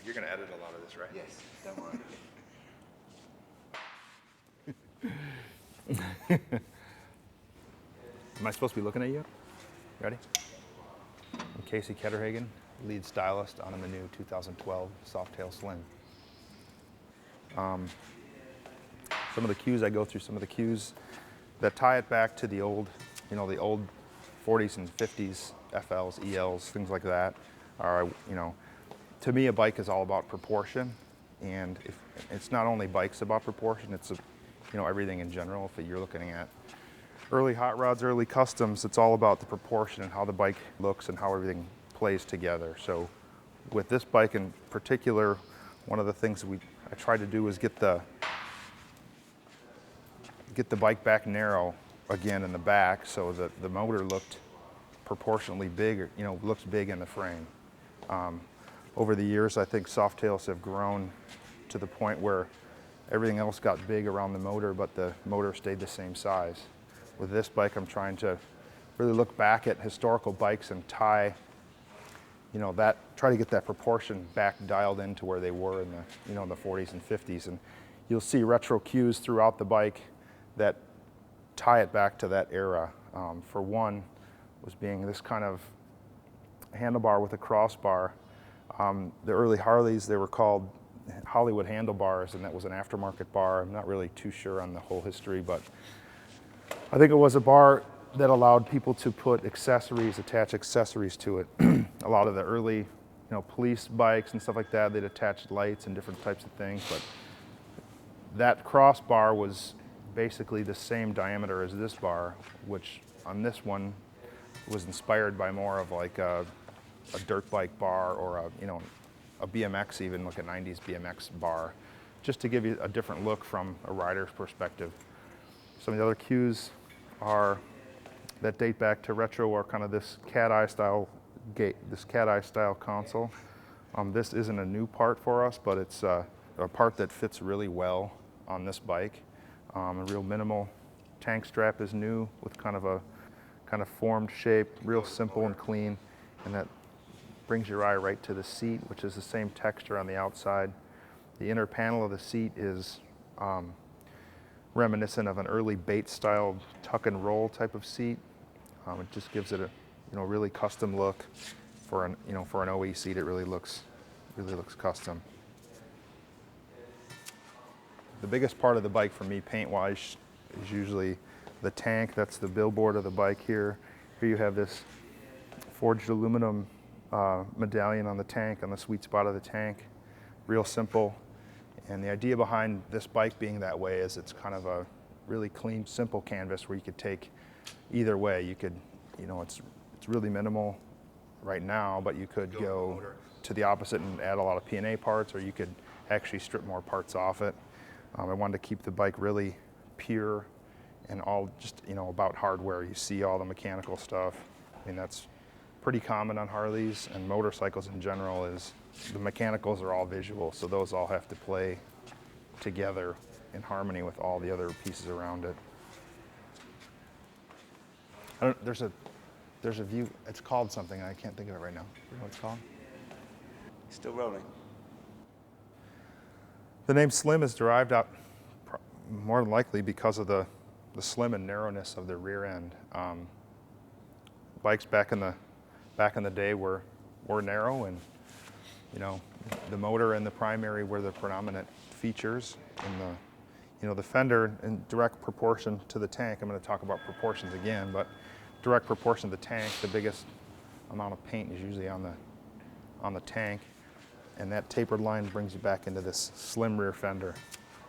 You're going to edit a lot of this, right? Yes, don't worry. Am I supposed to be looking at you? Ready? I'm Casey Ketterhagen, lead stylist on the new 2012 Softail Slim. Some of the cues, I go through some of the cues that tie it back to the old, the old 40s and 50s FLs, ELs, things like that. Are, to me, a bike is all about proportion, and if it's not only bikes about proportion, it's everything in general. If you're looking at early hot rods, early customs, it's all about the proportion and how the bike looks and how everything plays together. So with this bike in particular, one of the things I tried to do is get the bike back narrow again in the back, so that the motor looked proportionately big, looks big in the frame. Over the years, I think Softails have grown to the point where everything else got big around the motor, but the motor stayed the same size. With this bike, I'm trying to really look back at historical bikes and try to get that proportion back dialed into where they were in the, in the 40s and 50s. And you'll see retro cues throughout the bike that tie it back to that era. For one, was being this kind of handlebar with a crossbar. The early Harleys, they were called Hollywood handlebars, and that was an aftermarket bar. I'm not really too sure on the whole history, but I think it was a bar that allowed people to put attach accessories to it. A lot of the early, police bikes and stuff like that, they'd attach lights and different types of things, but that crossbar was basically the same diameter as this bar, which on this one was inspired by more of like a dirt bike bar or a BMX, even like a 90s BMX bar, just to give you a different look from a rider's perspective. Some of the other cues that date back to retro or kind of this cat eye style console. This isn't a new part for us, but it's a part that fits really well on this bike. A real minimal tank strap is new with kind of formed shape, real simple and clean, and that brings your eye right to the seat, which is the same texture on the outside. The inner panel of the seat is reminiscent of an early Bates style tuck and roll type of seat. It just gives it a really custom look for an OE seat. It really looks custom. The biggest part of the bike for me, paint-wise, is usually the tank. That's the billboard of the bike here. Here you have this forged aluminum medallion on the tank, on the sweet spot of the tank. Real simple. And the idea behind this bike being that way is it's kind of a really clean, simple canvas where you could take either way. You could, it's really minimal right now, but you could go to the opposite and add a lot of P&A parts, or you could actually strip more parts off it. I wanted to keep the bike really pure and all just, about hardware. You see all the mechanical stuff. I mean, that's pretty common on Harleys and motorcycles in general, is the mechanicals are all visual, so those all have to play together in harmony with all the other pieces around it. There's a view, it's called something, I can't think of it right now. You know what it's called? Still rolling. The name Slim is derived out more than likely because of the slim and narrowness of the rear end. Bikes back in the day were narrow, and the motor and the primary were the predominant features, and the fender in direct proportion to the tank. I'm going to talk about proportions again, but direct proportion to the tank, the biggest amount of paint is usually on the tank, and that tapered line brings you back into this slim rear fender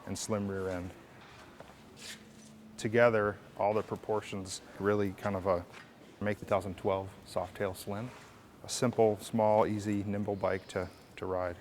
and slim rear end. Together, all the proportions really kind of make the 2012 Softail Slim a simple, small, easy, nimble bike to ride.